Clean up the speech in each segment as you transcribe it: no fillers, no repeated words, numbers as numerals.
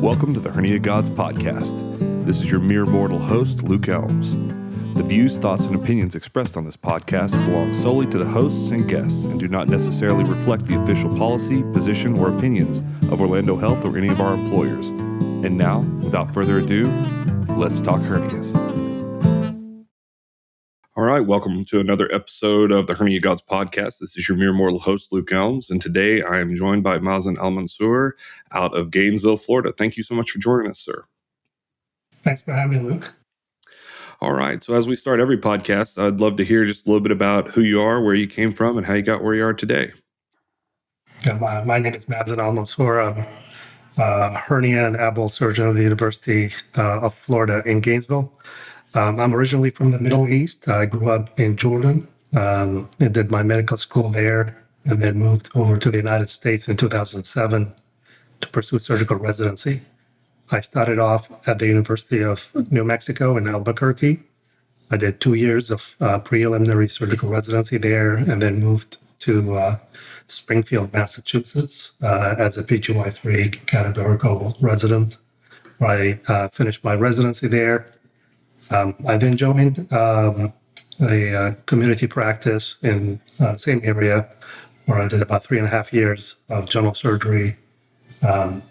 Welcome to the Hernia Gods Podcast. This is your mere mortal host, Luke Elms. The views, thoughts, and opinions expressed on this podcast belong solely to the hosts and guests and do not necessarily reflect the official policy, position, or opinions of Orlando Health or any of our employers. And now, without further ado, let's talk hernias. All right, welcome to another episode of the Hernia Gods Podcast. This is your mere mortal host, Luke Elms, and today I am joined by Mazen Al-Mansour out of Gainesville, Florida. Thank you so much for joining us, sir. Thanks for having me, Luke. All right, so as we start every podcast, I'd love to hear just a little bit about who you are, where you came from, and how you got where you are today. Yeah, my name is Mazen Al-Mansour. I'm a hernia and abdominal surgeon of the University of Florida in Gainesville. I'm originally from the Middle East. I grew up in Jordan and did my medical school there, and then moved over to the United States in 2007 to pursue surgical residency. I started off at the University of New Mexico in Albuquerque. I did 2 years of preliminary surgical residency there, and then moved to Springfield, Massachusetts as a PGY3 categorical resident, where I finished my residency there. I then joined a community practice in the same area where I did about 3.5 years of general surgery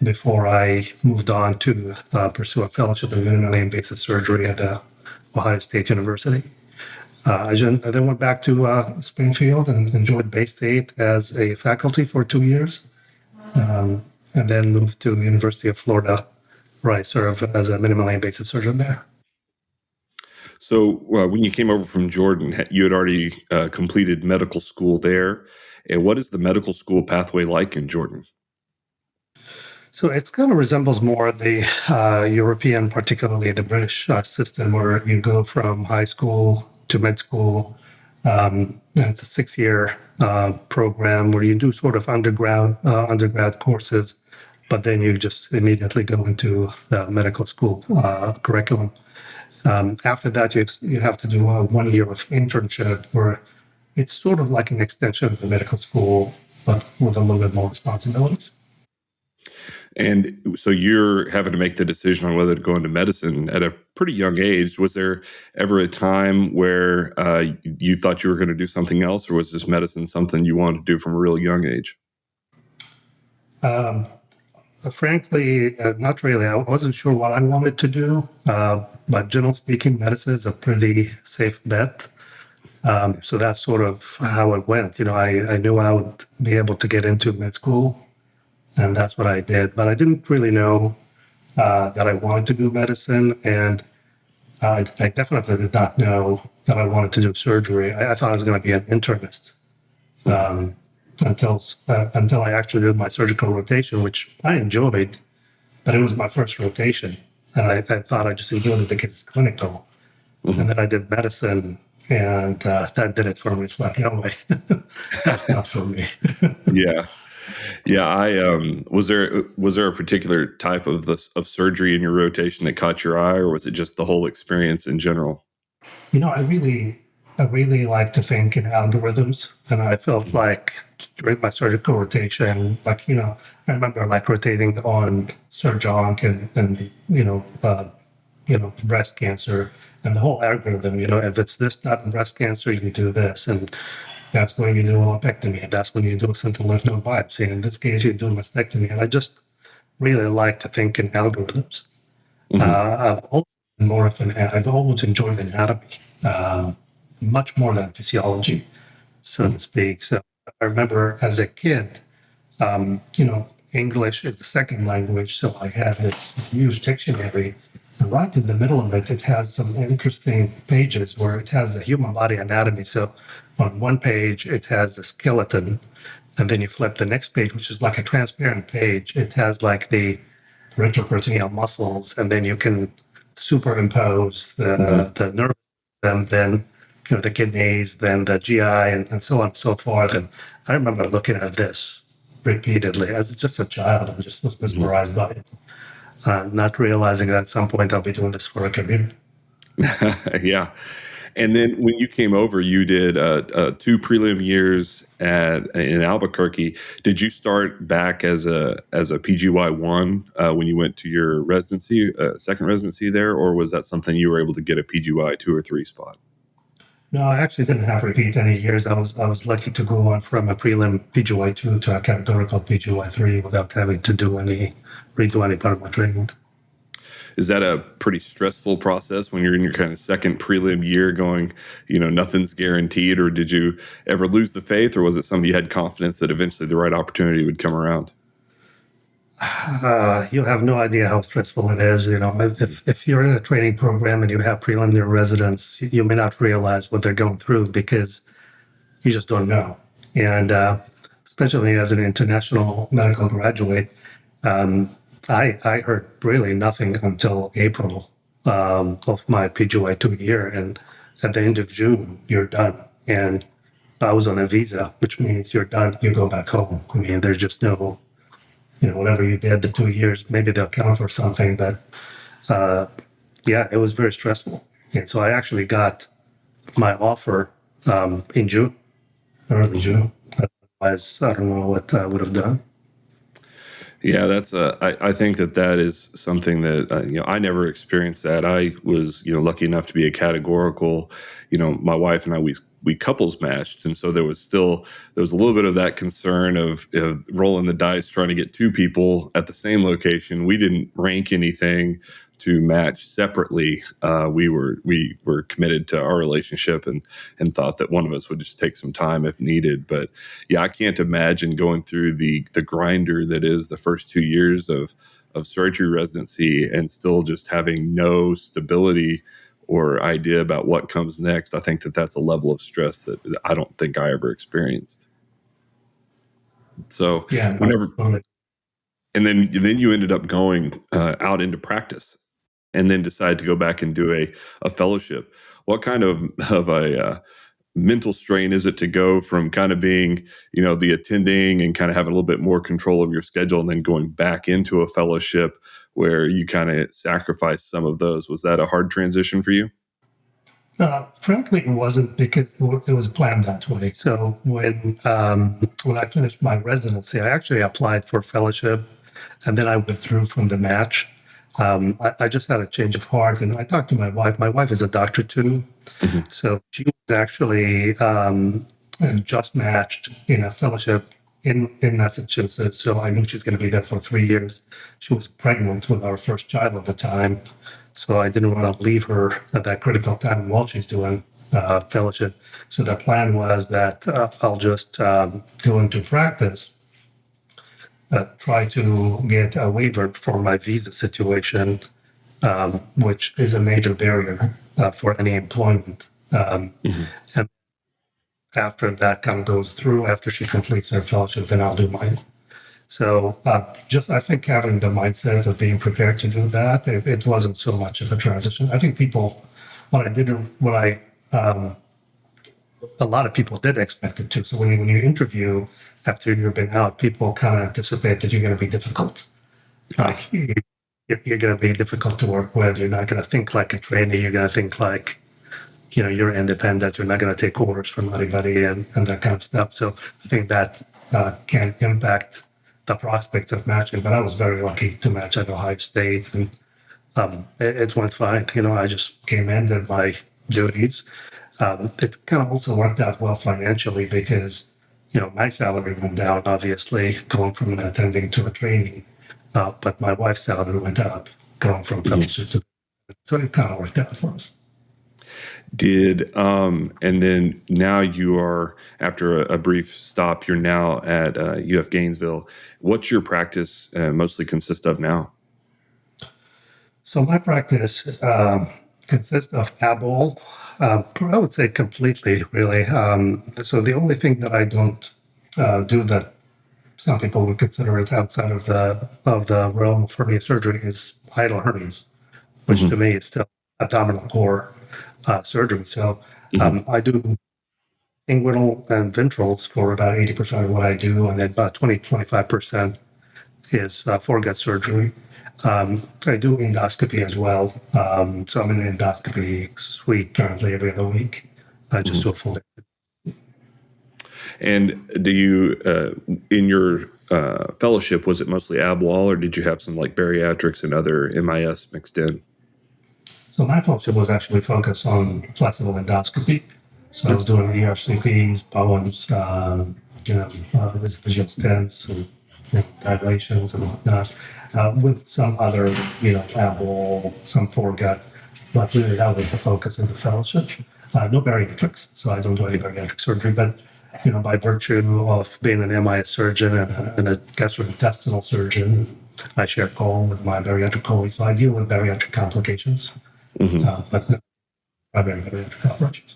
before I moved on to pursue a fellowship in minimally invasive surgery at the Ohio State University. I then went back to Springfield and joined Bay State as a faculty for 2 years, and then moved to the University of Florida, where I serve as a minimally invasive surgeon there. So when you came over from Jordan, you had already completed medical school there. And what is the medical school pathway like in Jordan? So it kind of resembles more the European, particularly the British system, where you go from high school to med school. And it's a 6-year program where you do sort of undergrad courses, but then you just immediately go into the medical school curriculum. After that, you have to do a 1 year of internship, where it's sort of like an extension of the medical school, but with a little bit more responsibilities. And so you're having to make the decision on whether to go into medicine at a pretty young age. Was there ever a time where you thought you were going to do something else, or was this medicine something you wanted to do from a really young age? Frankly, not really. I wasn't sure what I wanted to do, but generally speaking, medicine is a pretty safe bet. So that's sort of how it went. I knew I would be able to get into med school, and that's what I did. But I didn't really know that I wanted to do medicine, and I definitely did not know that I wanted to do surgery. I thought I was going to be an internist. Until I actually did my surgical rotation, which I enjoyed, but it was my first rotation. And I thought I just enjoyed it because it's clinical. Mm-hmm. And then I did medicine, and that did it for me. It's like, no way, that's not for me. Yeah. Was there a particular type of surgery in your rotation that caught your eye, or was it just the whole experience in general? I really like to think in algorithms, and I felt like during my surgical rotation, I remember rotating on Surgeonc and breast cancer, and the whole algorithm. If it's this type of breast cancer, you do this, and that's when you do a lumpectomy, and that's when you do a sentinel lymph node biopsy. In this case, you do a mastectomy, and I just really like to think in algorithms. Mm-hmm. I've always enjoyed anatomy. Much more than physiology, so to speak. So I remember as a kid, English is the second language, so I had this huge dictionary. And right in the middle of it, it has some interesting pages where it has the human body anatomy. So on one page, it has the skeleton, and then you flip the next page, which is like a transparent page. It has like the retroperitoneal muscles, and then you can superimpose the nerve, and then the kidneys, then the GI, and so on and so forth. And I remember looking at this repeatedly as just a child. I just was mesmerized by it, not realizing that at some point I'll be doing this for a career. Yeah. And then when you came over, you did 2 prelim years in Albuquerque. Did you start back as a PGY1 when you went to your residency, second residency there, or was that something you were able to get a PGY 2 or 3 spot? No, I actually didn't have to repeat any years. I was lucky to go on from a prelim PGY2 to a categorical PGY3 without having to redo any part of my training. Is that a pretty stressful process when you're in your kind of second prelim year going, nothing's guaranteed, or did you ever lose the faith, or was it something you had confidence that eventually the right opportunity would come around? You have no idea how stressful it is. If you're in a training program and you have preliminary residents, you may not realize what they're going through because you just don't know. And especially as an international medical graduate, I heard really nothing until April of my PGY2 year. And at the end of June, you're done. And I was on a visa, which means you're done. You go back home. I mean, there's just no, whatever you did the 2 years, maybe they'll count for something. But yeah, it was very stressful. And so I actually got my offer in June, early June. Otherwise, I don't know what I would have done. Yeah, that's I think that is something that I never experienced that. I was lucky enough to be a categorical. My wife and I we couples matched, and so there was a little bit of that concern of rolling the dice trying to get 2 people at the same location. We didn't rank anything to match separately. We were committed to our relationship and thought that one of us would just take some time if needed. But yeah, I can't imagine going through the grinder that is the first 2 years of surgery residency and still just having no stability or idea about what comes next. I think that's a level of stress that I don't think I ever experienced. So yeah, and then you ended up going out into practice, and then decide to go back and do a fellowship. What kind of a mental strain is it to go from kind of being, the attending and kind of having a little bit more control of your schedule, and then going back into a fellowship where you kind of sacrifice some of those? Was that a hard transition for you? Frankly, it wasn't, because it was planned that way. So when I finished my residency, I actually applied for fellowship, and then I withdrew from the match. I just had a change of heart, and I talked to my wife. My wife is a doctor too, so she was actually just matched in a fellowship in Massachusetts. So I knew she's going to be there for 3 years. She was pregnant with our first child at the time, so I didn't want to leave her at that critical time while she's doing fellowship. So the plan was that I'll just go into practice, try to get a waiver for my visa situation, which is a major barrier for any employment. And after that kind of goes through, after she completes her fellowship, then I'll do mine. So just, I think, having the mindset of being prepared to do that, it wasn't so much of a transition. I think a lot of people did expect it to. So when you interview after you've been out, people kind of anticipate that you're going to be difficult. Like you're going to be difficult to work with. You're not going to think like a trainee. You're going to think like, you're independent. You're not going to take orders from anybody and that kind of stuff. So I think that can impact the prospects of matching. But I was very lucky to match at Ohio State, and it went fine. I just came in, did my duties. It kind of also worked out well financially because, my salary went down, obviously, going from an attending to a trainee. But my wife's salary went up, going from fellowship to. So it kind of worked out for us. And then now you are, after a brief stop, you're now at UF Gainesville. What's your practice mostly consist of now? So my practice consists of ABOL. I would say completely, really. So the only thing that I don't do that some people would consider it outside of the realm of hernia surgery is hiatal hernias, which to me is still abdominal core surgery. So I do inguinal and ventrals for about 80% of what I do, and then about 20-25% is foregut surgery. I do endoscopy as well. So I'm in an endoscopy suite currently every other week. I just do a full day. And do you, in your fellowship, was it mostly ab wall, or did you have some like bariatrics and other MIS mixed in? So my fellowship was actually focused on flexible endoscopy. So I was doing ERCPs, bones, esophageal stents, and dilations and whatnot, with some other, ab wall, some foregut. But really, that was the focus of the fellowship. No bariatrics, so I don't do any bariatric surgery. But by virtue of being an MIS surgeon and a gastrointestinal surgeon, I share call with my bariatric colleagues. So I deal with bariatric complications, but not primary bariatric operations.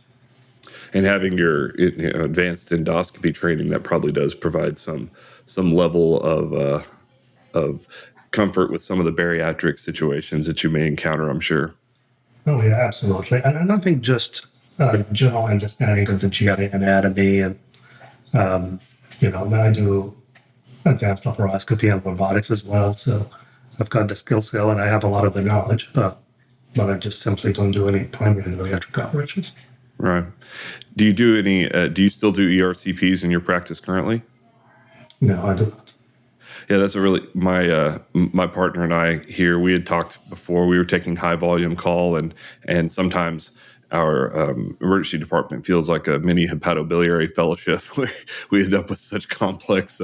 And having your advanced endoscopy training, that probably does provide some level of comfort with some of the bariatric situations that you may encounter, I'm sure. Oh, yeah, absolutely. And I don't think just general understanding of the GI anatomy and, I do advanced laparoscopy and robotics as well. So I've got the skill set and I have a lot of the knowledge, but I just simply don't do any primary bariatric operations. Right. Do you do any, do you still do ERCPs in your practice currently? No, I do not. Yeah, that's a really, my partner and I here, we had talked before, we were taking high volume call, and sometimes our emergency department feels like a mini hepatobiliary fellowship. We end up with such complex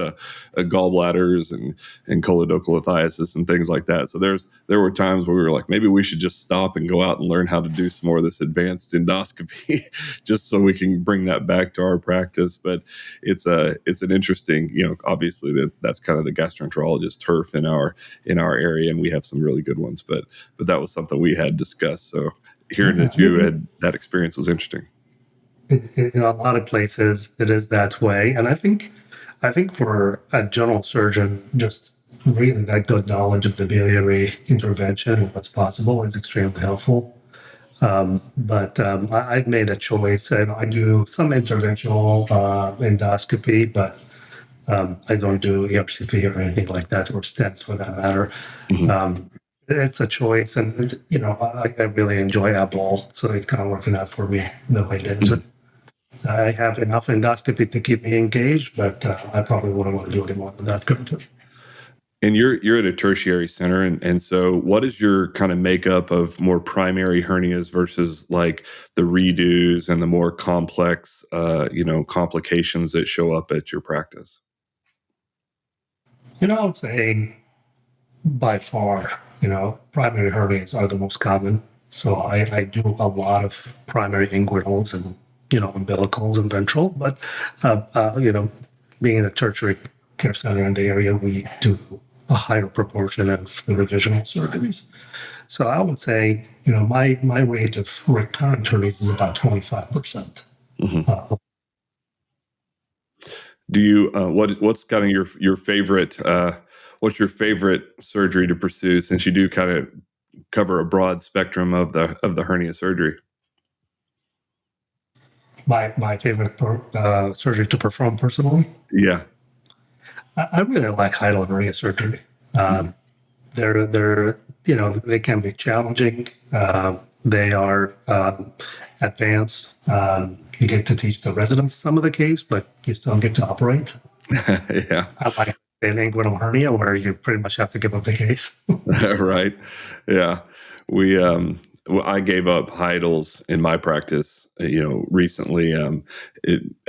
gallbladders and choledocholithiasis and things like that. So there were times where we were like, maybe we should just stop and go out and learn how to do some more of this advanced endoscopy, just so we can bring that back to our practice. But it's an interesting, obviously that's kind of the gastroenterologist turf in our area, and we have some really good ones. But that was something we had discussed. So hearing that you had that experience was interesting. In a lot of places, it is that way, and I think for a general surgeon, just really that good knowledge of the biliary intervention and what's possible is extremely helpful. But I've made a choice, and I do some interventional endoscopy, but I don't do ERCP or anything like that, or stents for that matter. It's a choice, and I really enjoy Apple, so it's kind of working out for me the way it is. I have enough endoscopy to keep me engaged, but I probably wouldn't want to do any more than that currently. And you're at a tertiary center, and so what is your kind of makeup of more primary hernias versus like the redos and the more complex, complications that show up at your practice? I would say by far, primary hernias are the most common. So I do a lot of primary inguinals and, umbilicals and ventral. But, being in a tertiary care center in the area, we do a higher proportion of the revisional surgeries. So I would say, my rate of recurrent hernias is about 25%. Do you what's kind of your favorite what's your favorite surgery to pursue, since you do kind of cover a broad spectrum of the hernia surgery? My favorite surgery to perform personally? Yeah. I really like hiatal hernia surgery. They're they can be challenging. They are advanced. You get to teach the residents some of the case, but you still get to operate. Yeah. I like an inguinal hernia where you pretty much have to give up the case. Right. Yeah. I gave up hiatals in my practice, recently.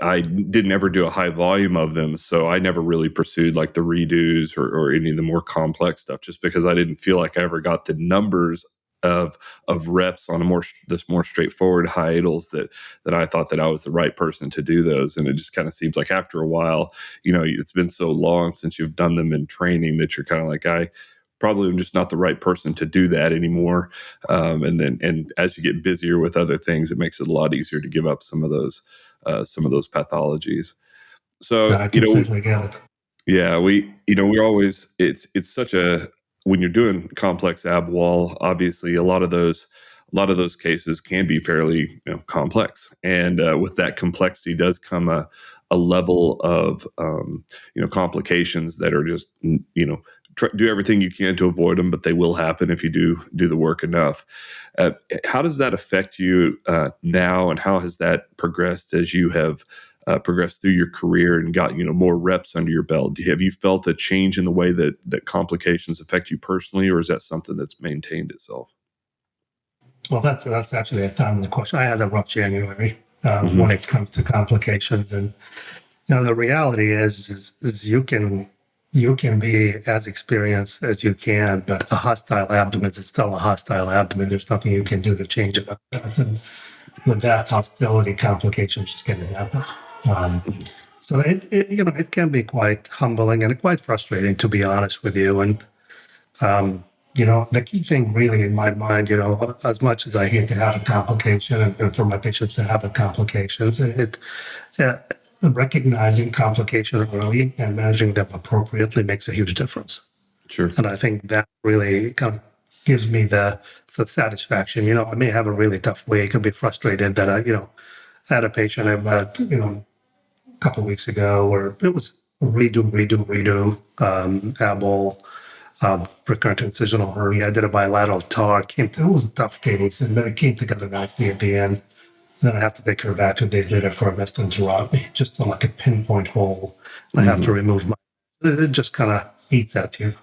I didn't ever do a high volume of them, so I never really pursued like the redos or any of the more complex stuff, just because I didn't feel like I ever got the numbers of reps on this more straightforward hiatals that I thought that I was the right person to do those. And it just kind of seems like after a while, it's been so long since you've done them in training that you're kind of like, I probably am just not the right person to do that anymore. And as you get busier with other things, it makes it a lot easier to give up some of those pathologies. So, I completely get it. Yeah, we're always, it's such when you're doing complex ab wall, obviously a lot of those cases can be fairly complex, and with that complexity does come a level of complications that are just do everything you can to avoid them, but they will happen if you do the work enough. How does that affect you now, and how has that progressed as you have progressed through your career and got more reps under your belt? Have you felt a change in the way that complications affect you personally, or is that something that's maintained itself? Well, that's actually a timely question. I had a rough January Hmm. when it comes to complications, and the reality is you can be as experienced as you can, but a hostile abdomen is still a hostile abdomen. There's nothing you can do to change it. And with that hostility, complications just going to happen. Um, so it can be quite humbling and quite frustrating, to be honest with you. And the key thing really in my mind, as much as I hate to have a complication and for my patients to have a complications, uh, recognizing complication early and managing them appropriately makes a huge difference. Sure. And I think that really kind of gives me the satisfaction. I may have a really tough week and be frustrated that I had a patient I met, a couple of weeks ago where it was redo, abel, recurrent incisional hernia. I did a bilateral TAR. It was a tough case, and then it came together nicely at the end. Then I have to take her back 2 days later for a mesenterotomy, just on like a pinpoint hole. I have to Hmm. remove my. It just kind of eats at you.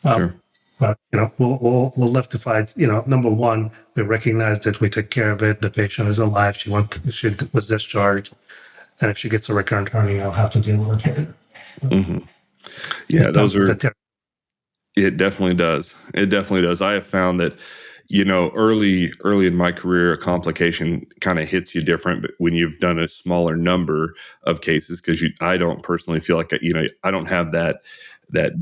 Sure. But we'll rectify. Number one, we recognize that we took care of it. The patient is alive. She was discharged, and if she gets a recurrent hernia, I'll have to deal with it. Hmm. Yeah, It those comes with are. the territory. It definitely does. It definitely does. I have found that, early in my career, a complication kind of hits you different, but when you've done a smaller number of cases, because I don't personally feel like, I don't have that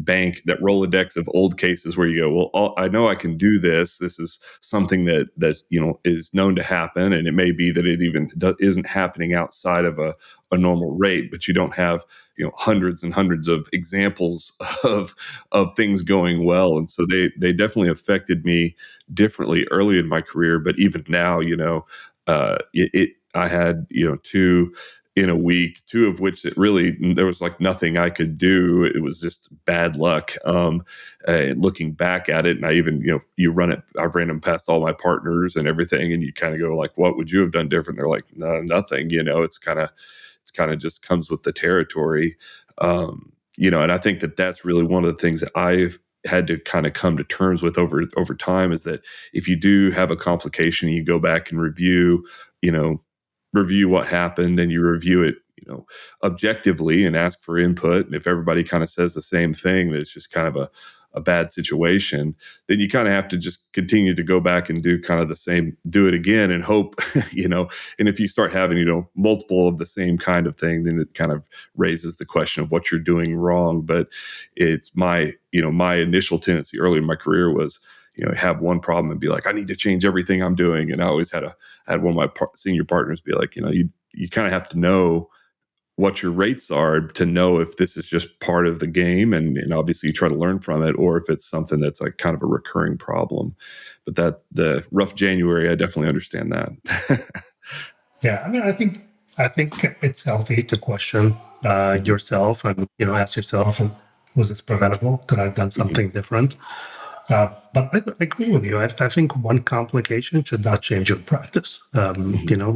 bank, that Rolodex of old cases where you go, well, I know I can do this. This is something that is known to happen, and it may be that it even isn't happening outside of a normal rate, but you don't have hundreds and hundreds of examples of things going well, and so they definitely affected me differently early in my career. But even now, I had two in a week, two of which there was like nothing I could do. It was just bad luck. And looking back at it, and I even I've ran them past all my partners and everything, and you kind of go like, what would you have done different? They're like, no, nothing. It's kind of just comes with the territory. And I think that's really one of the things that I've had to kind of come to terms with over time, is that if you do have a complication, you go back and you know, review what happened, and you review it, objectively, and ask for input. And if everybody kind of says the same thing, that it's just kind of a bad situation, then you kind of have to just continue to go back and do it again, and hope, and if you start having, multiple of the same kind of thing, then it kind of raises the question of what you're doing wrong. But it's my initial tendency early in my career was, have one problem and be like, I need to change everything I'm doing. And I always had one of my senior partners be like, you kind of have to know what your rates are to know if this is just part of the game, and obviously you try to learn from it, or if it's something that's like kind of a recurring problem. But that the rough January, I definitely understand that. Yeah, I mean, I think it's healthy to question Mhm. yourself and ask yourself, was this preventable? Could I have done Mhm. something different? But I agree with you. I think one complication should not change your practice. Mhm.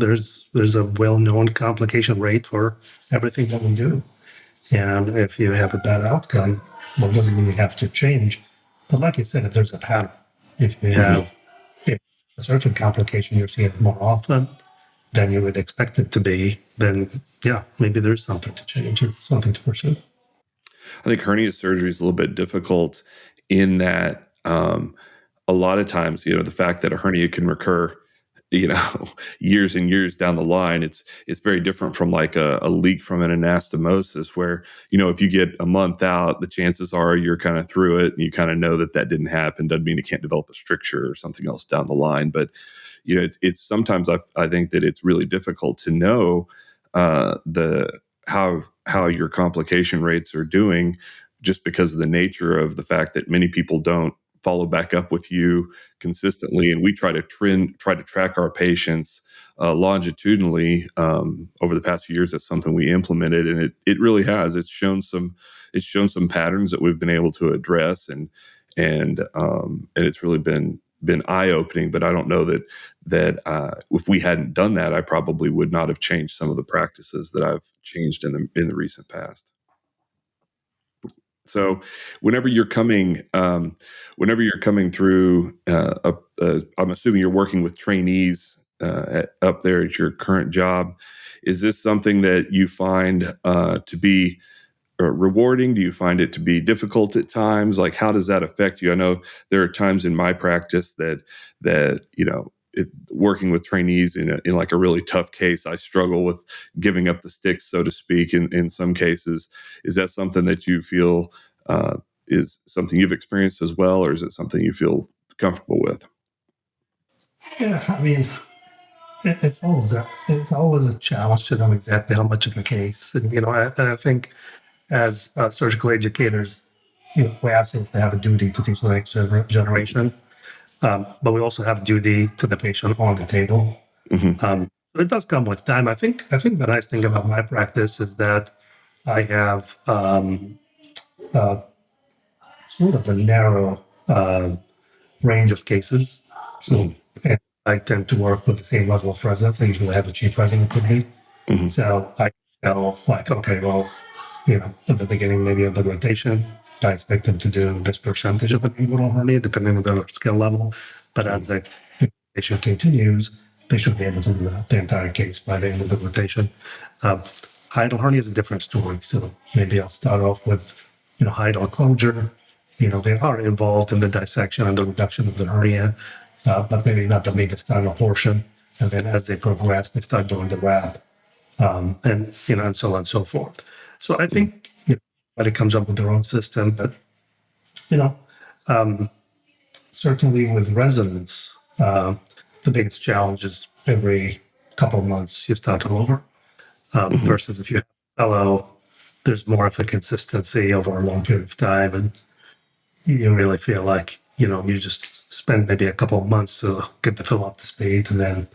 There's a well-known complication rate for everything that we do, and if you have a bad outcome, well, it doesn't mean you have to change. But like you said, if there's a pattern, if you Mhm. have a certain complication, you're seeing it more often than you would expect it to be, then yeah, maybe there's something to change. It's something to pursue. I think hernia surgery is a little bit difficult in that, a lot of times, the fact that a hernia can recur, years and years down the line, it's very different from like a leak from an anastomosis, where, if you get a month out, the chances are you're kind of through it, and you kind of know that didn't happen. Doesn't mean it can't develop a stricture or something else down the line. But, it's sometimes I think that it's really difficult to know the how your complication rates are doing, just because of the nature of the fact that many people don't follow back up with you consistently. And we try to track our patients longitudinally over the past few years. That's something we implemented, and it really has. It's shown some patterns that we've been able to address, and it's really been eye opening. But I don't know that if we hadn't done that, I probably would not have changed some of the practices that I've changed in the recent past. So, whenever you're coming through, I'm assuming you're working with trainees up there at your current job. Is this something that you find to be rewarding? Do you find it to be difficult at times? Like, how does that affect you? I know there are times in my practice that working with trainees in like a really tough case, I struggle with giving up the sticks, so to speak. In some cases, is that something that you feel is something you've experienced as well, or is it something you feel comfortable with? Yeah, I mean, it's always a challenge to know exactly how much of a case, and I think as surgical educators, we absolutely have a duty to teach the next generation, but we also have duty to the patient on the table. So it does come with time. I think the nice thing about my practice is that I have sort of a narrow range of cases. So and I tend to work with the same level of residents. I usually have a chief resident with me. So I know, like, okay, well, at the beginning, maybe of the rotation, I expect them to do this percentage of an inguinal hernia, depending on their skill level. But as the patient continues, they should be able to do the entire case by the end of the rotation. Hiatal hernia is a different story. So maybe I'll start off with, hiatal closure. They are involved in the dissection and the reduction of the hernia, but maybe not the mediastinal portion. And then as they progress, they start doing the wrap, and so on and so forth. So I think everybody comes up with their own system, but certainly with residents, the biggest challenge is every couple of months you start all over. Versus if you have a fellow, there's more of a consistency over a long period of time, and you really feel like you just spend maybe a couple of months to get the fellow up to speed, and then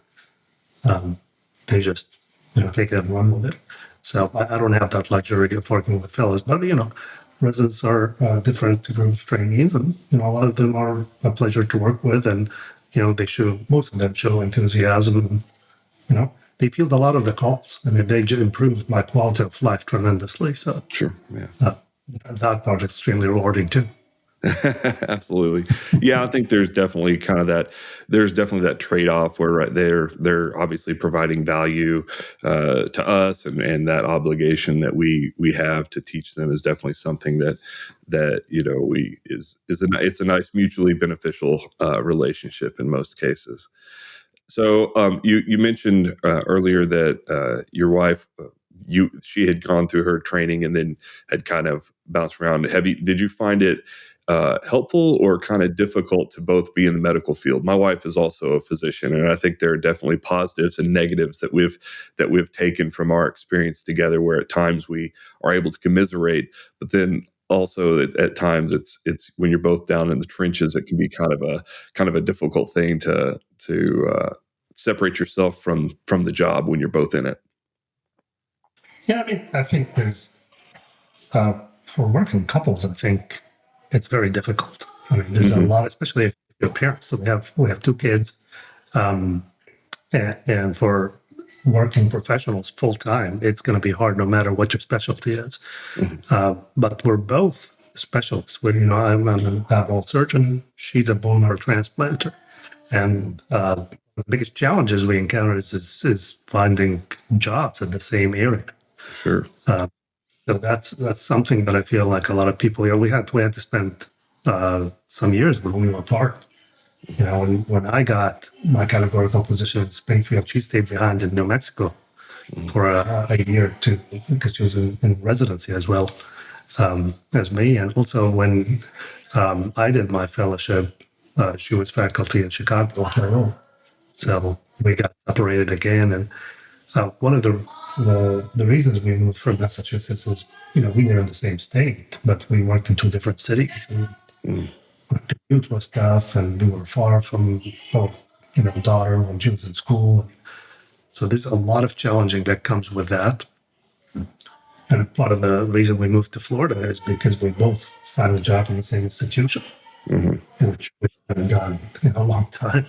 they just take it and run with it. So I don't have that luxury of working with fellows, but residents are different group of trainees, and a lot of them are a pleasure to work with, and most of them show enthusiasm, and they field a lot of the calls. I mean, they just improved my quality of life tremendously. So Sure, yeah. That part is extremely rewarding too. Absolutely. Yeah, I think there's definitely that trade-off where they're obviously providing value to us, and that obligation that we have to teach them is definitely something that it's a nice mutually beneficial relationship in most cases. So you mentioned earlier that your wife, she had gone through her training and then had kind of bounced around. Did you find it helpful or kind of difficult to both be in the medical field? My wife is also a physician, and I think there are definitely positives and negatives that we've taken from our experience together, where at times we are able to commiserate, but then also at times it's when you're both down in the trenches, it can be kind of a difficult thing to separate yourself from the job when you're both in it. Yeah, I mean, I think there's for working couples, I think it's very difficult. I mean, there's a lot, especially if you're parents. So we have two kids, and for working professionals full time, it's going to be hard no matter what your specialty is. But we're both specialists. I'm an adult surgeon. She's a bone marrow transplanter, and the biggest challenges we encounter is finding jobs in the same area. Sure. So that's something that I feel like a lot of people, we had to spend some years when we were apart. When I got my categorical position in Springfield, she stayed behind in New Mexico for a year or two because she was in residency as well as me. And also when I did my fellowship, she was faculty in Chicago, Illinois. So we got separated again. And one of the reasons we moved from Massachusetts is, we were in the same state, but we worked in two different cities, and the commute was tough, and we were far from both, daughter when she was in school. So there's a lot of challenging that comes with that. And part of the reason we moved to Florida is because we both found a job in the same institution, which we haven't done in a long time.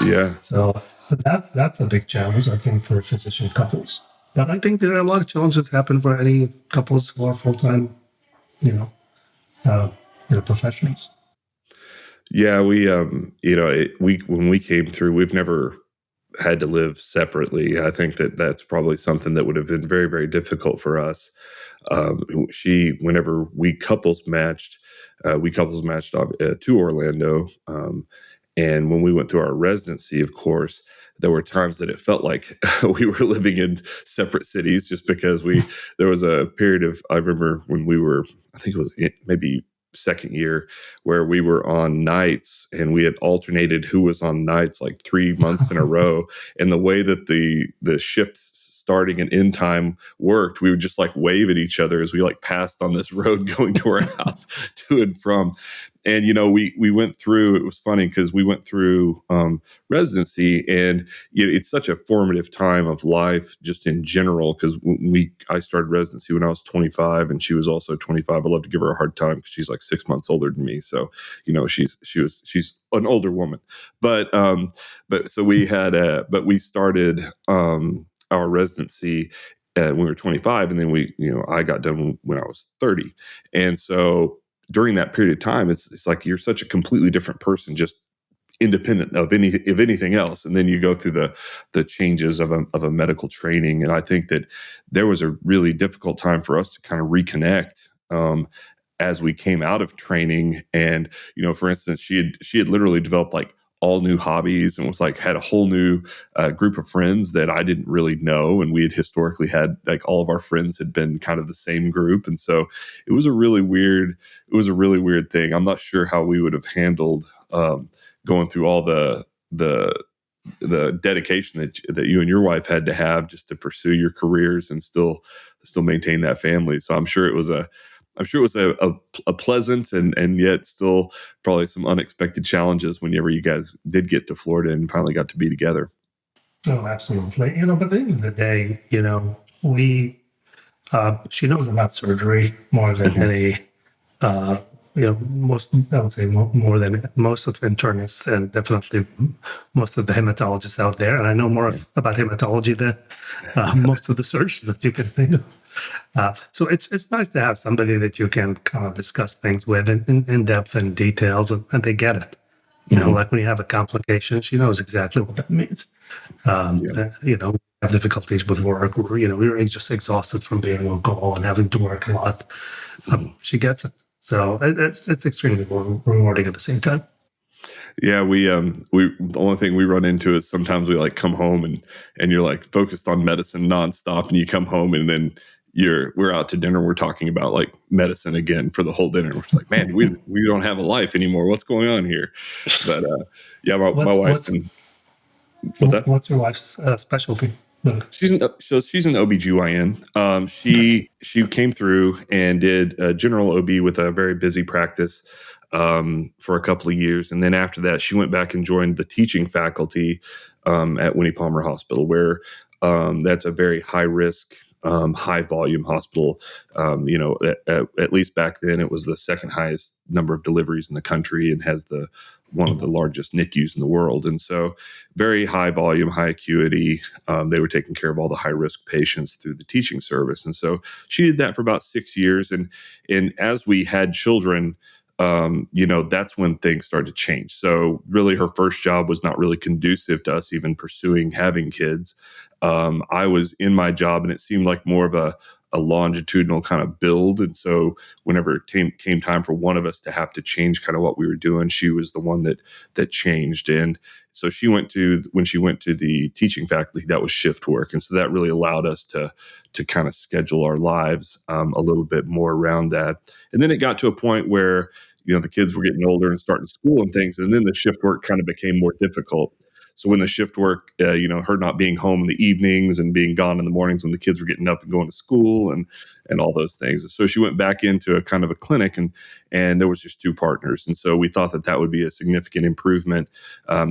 Yeah. So that's a big challenge, I think, for physician couples. But I think there are a lot of challenges happen for any couples who are full-time, you know, professionals. Yeah, we when we came through, we've never had to live separately. I think that that's probably something that would have been very, very difficult for us. Whenever we couples matched off to Orlando, and when we went through our residency, of course, there were times that it felt like we were living in separate cities, just because there was a period of, I remember when we were, I think it was maybe second year, where we were on nights and we had alternated who was on nights like 3 months in a row. And the way that the shift starting and end time worked, we would just like wave at each other as we like passed on this road going to our house to and from. And, we went through, it was funny because we went through residency, and it's such a formative time of life just in general, because I started residency when I was 25 and she was also 25. I love to give her a hard time because she's like 6 months older than me. So, she's an older woman, but so we started our residency when we were 25, and then I got done when I was 30. And so during that period of time, it's like you're such a completely different person, just independent of anything else. And then you go through the changes of a medical training. And I think that there was a really difficult time for us to kind of reconnect as we came out of training. And, for instance, she had literally developed like all new hobbies and was like, had a whole new group of friends that I didn't really know. And we had historically had, like, all of our friends had been kind of the same group. And so it was a really weird thing. I'm not sure how we would have handled going through all the dedication that you and your wife had to have just to pursue your careers and still maintain that family. So I'm sure it was a pleasant and yet still probably some unexpected challenges whenever you guys did get to Florida and finally got to be together. Oh, absolutely. But at the end of the day, we, she knows about surgery more than any, I would say more than most of the internists, and definitely most of the hematologists out there. And I know more about hematology than most of the surgeons that you can think of. So it's nice to have somebody that you can kind of discuss things with in depth and details, and they get it. Like when you have a complication, she knows exactly what that means. Have difficulties with work, or we're just exhausted from being on call and having to work a lot. She gets it. So it's extremely rewarding at the same time. Yeah, the only thing we run into is sometimes we like come home and you're like focused on medicine nonstop, and you come home and then we're out to dinner, we're talking about like medicine again for the whole dinner. We're just like, man, we don't have a life anymore. What's going on here? But my wife. What's your wife's specialty? She's an OBGYN. She came through and did general OB with a very busy practice for a couple of years. And then after that, she went back and joined the teaching faculty at Winnie Palmer Hospital, where that's a very high risk, high volume hospital. At least back then, it was the second highest number of deliveries in the country and has one of the largest NICUs in the world. And so very high volume, high acuity. They were taking care of all the high risk patients through the teaching service. And so she did that for about 6 years. And as we had children, that's when things started to change. So really her first job was not really conducive to us even pursuing having kids. I was in my job and it seemed like more of a longitudinal kind of build. And so whenever it came time for one of us to have to change kind of what we were doing, she was the one that changed. And so when she went to the teaching faculty, that was shift work. And so that really allowed us to kind of schedule our lives a little bit more around that. And then it got to a point where, the kids were getting older and starting school and things. And then the shift work kind of became more difficult. So when the shift work, her not being home in the evenings and being gone in the mornings when the kids were getting up and going to school and all those things. So she went back into a kind of a clinic and there was just two partners. And so we thought that would be a significant improvement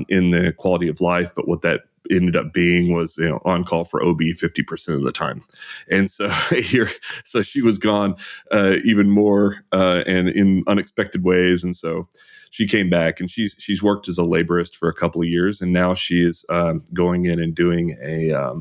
in the quality of life. But what that ended up being was, on call for OB 50% of the time. And so so she was gone even more and in unexpected ways. And so she came back, and she's worked as a laborist for a couple of years, and now she is going in and doing a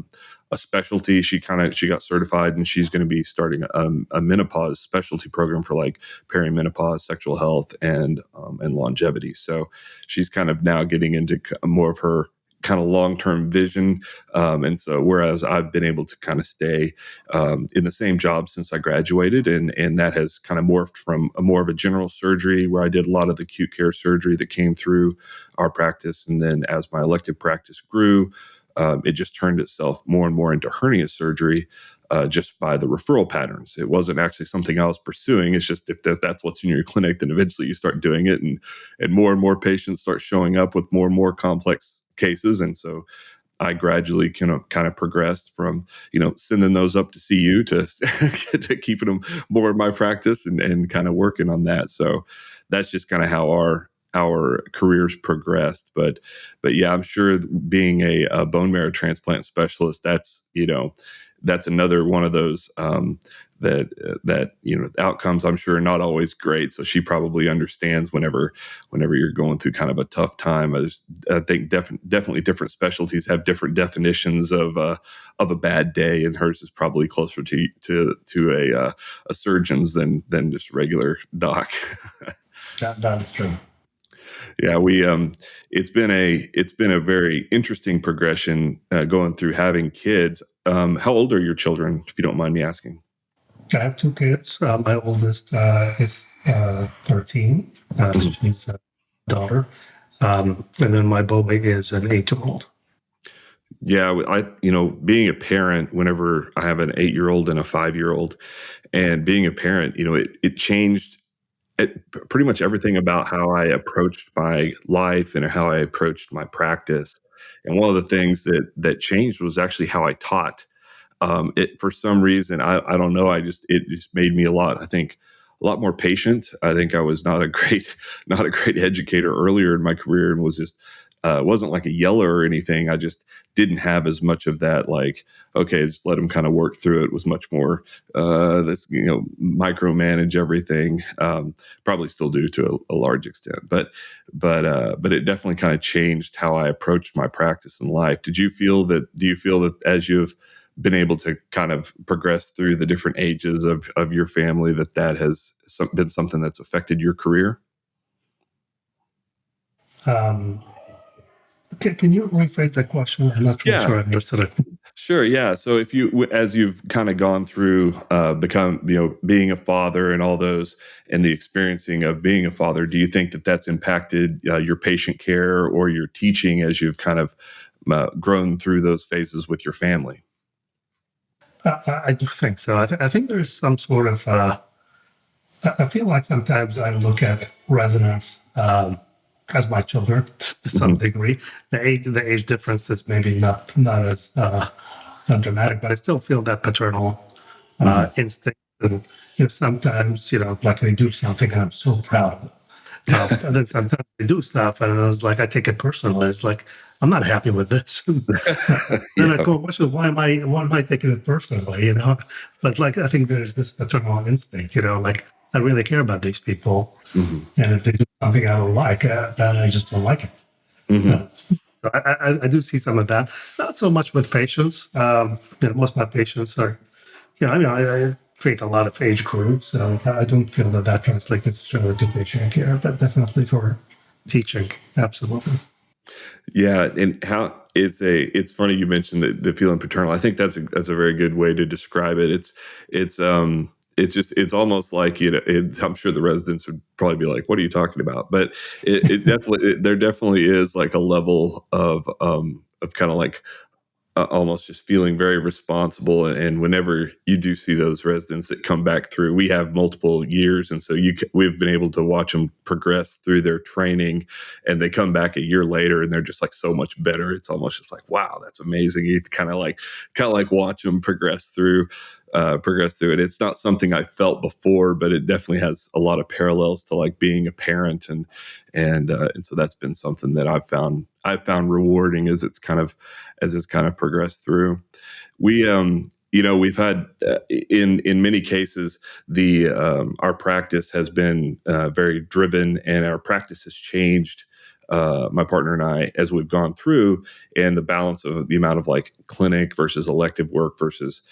specialty. She got certified, and she's going to be starting a menopause specialty program for like perimenopause, sexual health, and longevity. So she's kind of now getting into more of her kind of long-term vision. And so whereas I've been able to kind of stay in the same job since I graduated, and that has kind of morphed from more of a general surgery where I did a lot of the acute care surgery that came through our practice. And then as my elective practice grew, it just turned itself more and more into hernia surgery just by the referral patterns. It wasn't actually something I was pursuing. It's just if that's what's in your clinic, then eventually you start doing it, and more patients start showing up with more and more complex cases. And so I gradually kind of progressed from, sending those up to CU to, to keeping them more in my practice and kind of working on that. So that's just kind of how our careers progressed. But yeah, I'm sure being a bone marrow transplant specialist, that's another one of those that outcomes I'm sure are not always great. So she probably understands whenever you're going through kind of a tough time. I think definitely different specialties have different definitions of a bad day, and hers is probably closer to a surgeon's than just regular doc. That is true. Yeah, it's been a very interesting progression going through having kids. How old are your children, if you don't mind me asking? I have two kids. My oldest is 13. She's a daughter. And then my boy is an 8-year-old. Yeah, being a parent, whenever I have an 8-year-old and a 5-year-old, and being a parent, it changed pretty much everything about how I approached my life and how I approached my practice. And one of the things that changed was actually how I taught. It for some reason, I don't know. It just made me I think a lot more patient. I think I was not a great educator earlier in my career, and was just wasn't like a yeller or anything. I just didn't have as much of that, like, okay, just let them kind of work through it. It was much more micromanage everything. Probably still do to a large extent, but it definitely kind of changed how I approached my practice in life. Do you feel that as you've been able to kind of progress through the different ages of your family, that has been something that's affected your career? Can you rephrase that question? I'm not really sure I understood it. Sure. Yeah. So as you've kind of gone through, being a father and all those, and the experiencing of being a father, do you think that that's impacted your patient care or your teaching as you've kind of grown through those phases with your family? I do think so. I think there's some sort of, I feel like sometimes I look at residents as my children to some degree. The age difference is maybe not as dramatic, but I still feel that paternal instinct. And sometimes like they do something and I'm so proud of it. And then sometimes they do stuff and it's like I take it personally. It's like I'm not happy with this. Then I go, why am I taking it personally? But like I think there's this paternal instinct. Like I really care about these people, and if they do something I don't like, I just don't like it. So I do see some of that. Not so much with patients. Most of my patients are, I treat a lot of age groups, so I don't feel that translates necessarily to patient care, but definitely for teaching, absolutely. Yeah, and how it's funny you mentioned the feeling paternal. I think that's a very good way to describe it. It's almost like I'm sure the residents would probably be like, "What are you talking about?" But it definitely there definitely is like a level of kind of like almost just feeling very responsible. And whenever you do see those residents that come back through, we have multiple years, and so we've been able to watch them progress through their training, and they come back a year later and they're just like so much better. It's almost just like, wow, that's amazing. You kind of like watch them progress through progress through it. It's not something I felt before, but it definitely has a lot of parallels to like being a parent, and so that's been something that I've found rewarding as it's kind of progressed through. We we've had in many cases the our practice has been very driven, and our practice has changed, my partner and I, as we've gone through, and the balance of the amount of like clinic versus elective work versus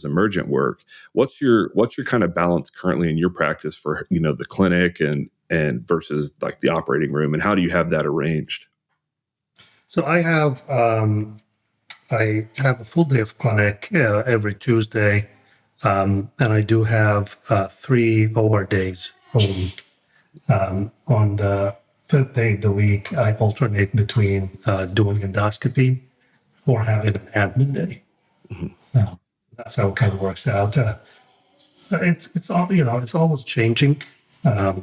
emergent work. What's your kind of balance currently in your practice for the clinic and versus like the operating room, and how do you have that arranged? So I have a full day of clinic every Tuesday, and I do have 3 OR days a week. On the fifth day of the week, I alternate between doing endoscopy or having an admin day. That's how it kind of works out. It's all it's always changing. There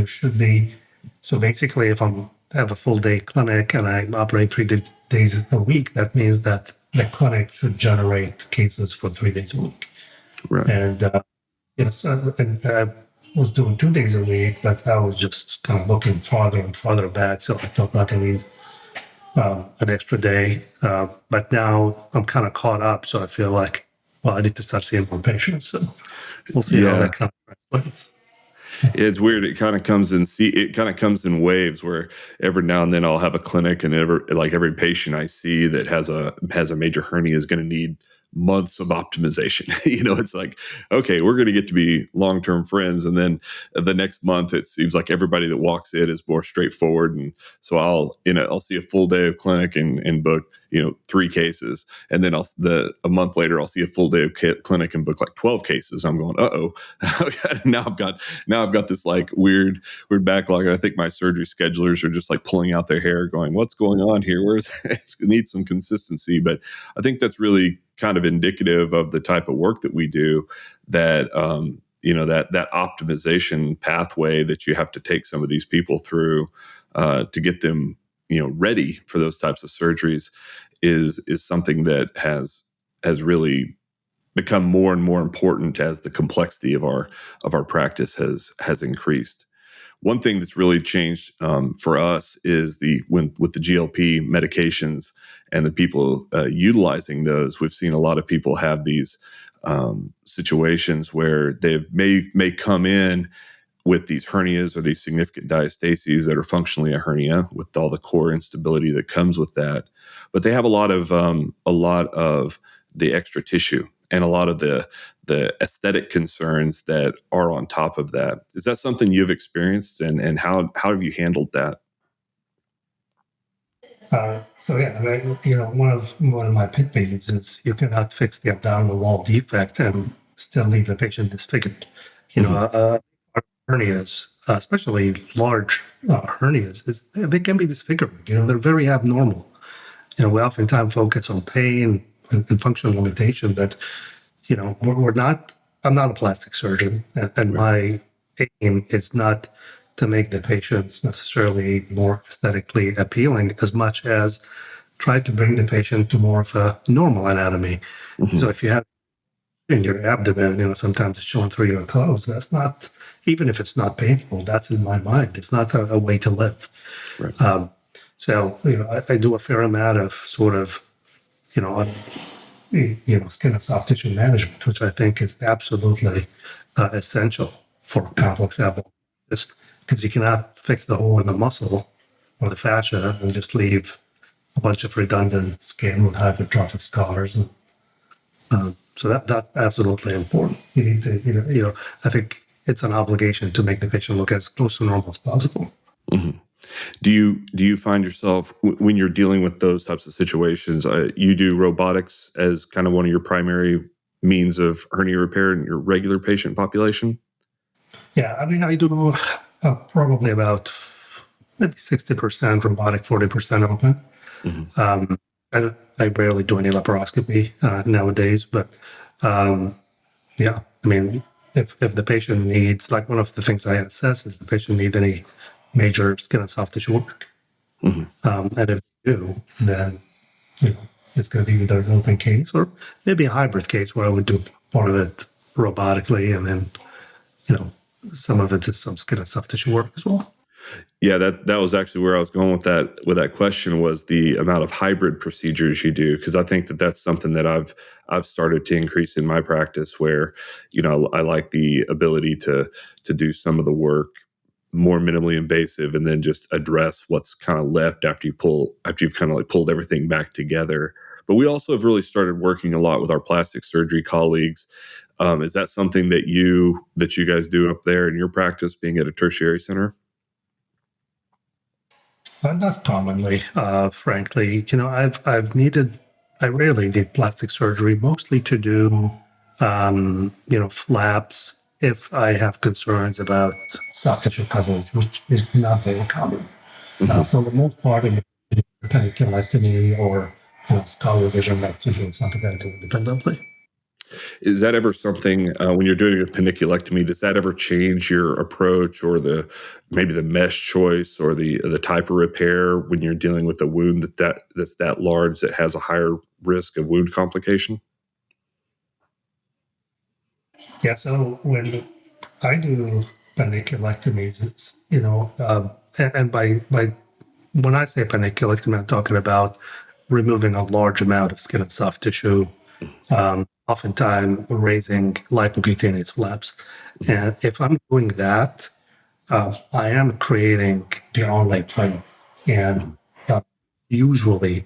should be. So basically, if I have a full day clinic and I operate 3 days a week, that means that the clinic should generate cases for 3 days a week. Right. And and I was doing 2 days a week, but I was just kind of looking farther and farther back. So I felt like I need an extra day. But now I'm kind of caught up, so I feel like, well, I need to start seeing more patients. So we'll see how that kind of translates. It's weird. It kind of comes in waves, where every now and then I'll have a clinic, and every patient I see that has a major hernia is going to need months of optimization. It's like, okay, we're going to get to be long-term friends, and then the next month it seems like everybody that walks in is more straightforward, and so I'll see a full day of clinic and book 3 cases, and then a month later I'll see a full day of clinic and book like 12 cases. I'm going, now I've got this like weird backlog, and I think my surgery schedulers are just like pulling out their hair, going, what's going on here? It needs some consistency. But I think that's really kind of indicative of the type of work that we do, that that optimization pathway that you have to take some of these people through to get them ready for those types of surgeries is something that has really become more and more important as the complexity of our practice has increased. One thing that's really changed for us is with the GLP medications and the people utilizing those. We've seen a lot of people have these situations where they may come in with these hernias or these significant diastases that are functionally a hernia, with all the core instability that comes with that, but they have a lot of the extra tissue and a lot of the aesthetic concerns that are on top of that. Is that something you've experienced, and how have you handled that? So yeah, one of my pet peeves is you cannot fix the abdominal wall defect and still leave the patient disfigured. Hernias, especially large hernias, they can be disfiguring. They're very abnormal. We oftentimes focus on pain and functional limitation, but we're not. I'm not a plastic surgeon, and my aim is not to make the patients necessarily more aesthetically appealing, as much as try to bring the patient to more of a normal anatomy. Mm-hmm. So if you have in your abdomen, sometimes it's showing through your clothes. That's not, even if it's not painful, that's in my mind. It's not a way to live. Right. So I do a fair amount of sort of, skin and soft tissue management, which I think is absolutely essential for complex abdomen, because you cannot fix the hole in the muscle or the fascia and just leave a bunch of redundant skin with hypertrophic scars. And so that's absolutely important. You need to, I think it's an obligation to make the patient look as close to normal as possible. Mm-hmm. Do you find yourself, when you're dealing with those types of situations, you do robotics as kind of one of your primary means of hernia repair in your regular patient population? Yeah, I do probably about maybe 60% robotic, 40% open. Mm-hmm. I rarely do any laparoscopy nowadays, but if the patient needs, like, one of the things I assess is the patient needs any major skin and soft tissue work. Mm-hmm. And if they do, then it's going to be either an open case or maybe a hybrid case where I would do part of it robotically and then, you know, some of it is some skin and soft tissue work as well. Yeah, that was actually where I was going with that question, was the amount of hybrid procedures you do, because I think that's something that I've started to increase in my practice, where, I like the ability to do some of the work more minimally invasive and then just address what's kind of left after you've kind of like pulled everything back together. But we also have really started working a lot with our plastic surgery colleagues. Is that something that you guys do up there in your practice, being at a tertiary center? Not commonly, frankly. I rarely need plastic surgery, mostly to do, flaps if I have concerns about soft tissue coverage, which is not very common. For the most part, in peniculectomy or skull revision, that's usually something I do independently. Is that ever something, when you're doing a peniculectomy, does that ever change your approach, or maybe the mesh choice, or the type of repair when you're dealing with a wound that's that large, that has a higher risk of wound complication? Yeah, so when I do peniculectomies, and by when I say peniculectomy, I'm talking about removing a large amount of skin and soft tissue, oftentimes raising lipocutaneous flaps. And if I'm doing that, I am creating the onlay plane. And usually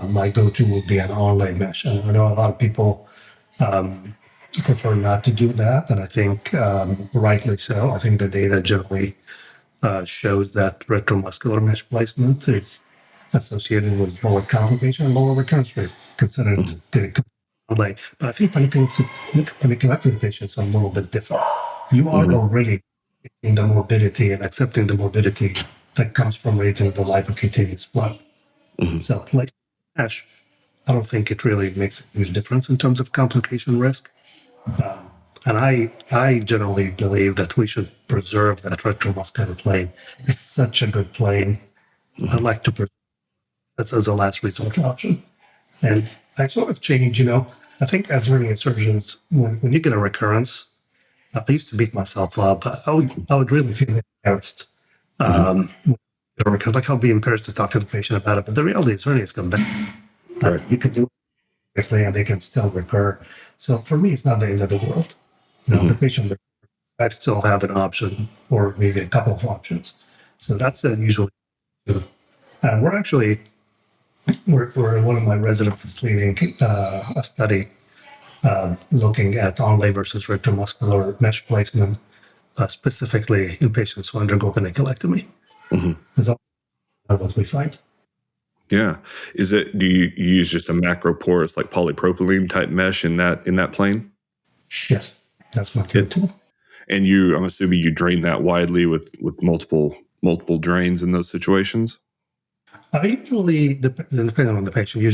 my go-to would be an onlay mesh. And I know a lot of people prefer not to do that. And I think rightly so. I think the data generally shows that retromuscular mesh placement is associated with lower complication and lower recurrence rate considered onlay. But I think peniculectomy patients are a little bit different. You are already in the morbidity and accepting the morbidity that comes from raising the lipocutaneous flap. So like mesh, I don't think it really makes a huge difference in terms of complication risk. And I generally believe that we should preserve that retromuscular plane. It's such a good plane. I like to preserve that as a last resort option. And I sort of change, I think as hernia surgeons, when you get a recurrence, I used to beat myself up. I would really feel embarrassed. Because like I'll be embarrassed to talk to the patient about it. But the reality is hernias come back. Right. You can do it and they can still recur. So for me, it's not the end of the world. The patient, I still have an option or maybe a couple of options. So that's usually. And we're one of my residents is leading a study looking at onlay versus retromuscular mesh placement, specifically in patients who undergo peniculectomy. Is that what we find? Yeah. Do you use just a macroporous, like polypropylene type mesh in that plane? Yes, that's my go-to. And I'm assuming you drain that widely with multiple drains in those situations? I usually, depending on the patient,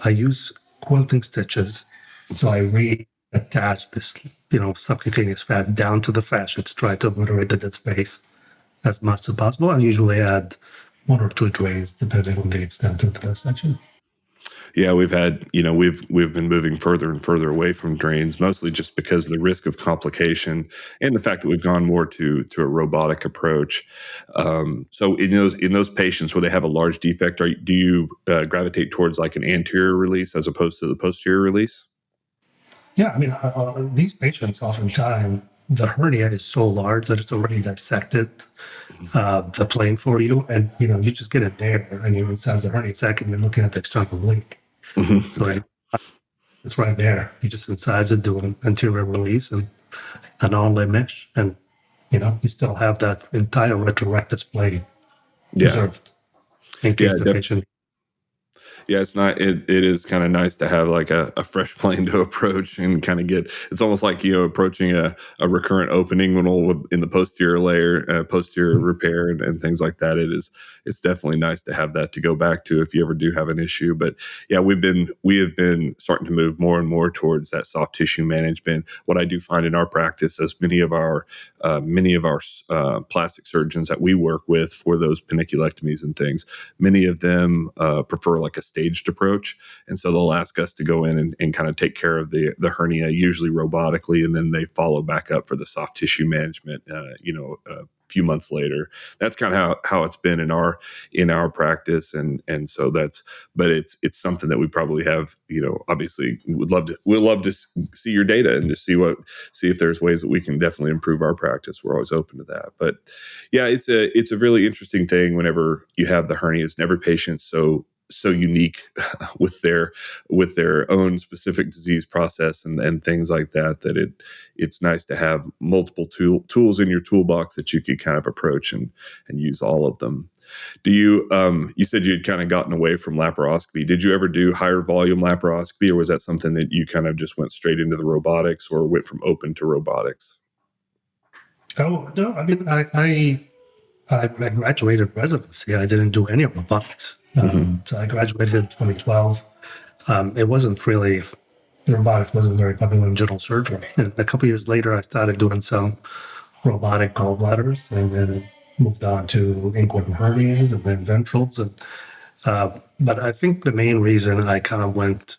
I use quilting stitches. So I reattach this, subcutaneous fat down to the fascia to try to obliterate the dead space as much as possible. And usually add 1 or 2 drains depending on the extent of the dissection. Yeah, we've been moving further and further away from drains, mostly just because of the risk of complication and the fact that we've gone more to a robotic approach. So in those patients where they have a large defect, do you gravitate towards like an anterior release as opposed to the posterior release? Yeah, I mean, these patients oftentimes the hernia is so large that it's already dissected the plane for you, and you just get it there, and you inside the hernia sac, and you're looking at the external link. So it's right there. You just incise it, do an anterior release, and an onlay mesh, and you still have that entire retrorectus plane preserved in case the patient. Yeah, it's not. It is kind of nice to have like a fresh plane to approach and kind of it's almost like approaching a recurrent opening in the posterior layer, posterior repair and things like that. it's definitely nice to have that to go back to if you ever do have an issue. But yeah, we have been starting to move more and more towards that soft tissue management. What I do find in our practice is many of our plastic surgeons that we work with for those paniculectomies and things, many of them prefer like a staged approach. And so they'll ask us to go in and kind of take care of the hernia, usually robotically, and then they follow back up for the soft tissue management, a few months later. That's kind of how it's been in our practice. And so but it's something that we probably have, obviously we'd love to see your data and to see if there's ways that we can definitely improve our practice. We're always open to that. But yeah, it's a really interesting thing whenever you have the hernias, and every patient's so unique with their own specific disease process and things like that it's nice to have multiple tools in your toolbox that you could kind of approach and use all of them. Do you said you had kind of gotten away from laparoscopy. Did you ever do higher volume laparoscopy, or was that something that you kind of just went straight into the robotics, or went from open to robotics? Oh, no, I mean, when I graduated residency, I didn't do any robotics. So I graduated in 2012. It wasn't really, robotics wasn't very popular in general surgery. And a couple of years later, I started doing some robotic gallbladders, and then moved on to inguinal hernias and then ventrals. But I think the main reason I kind of went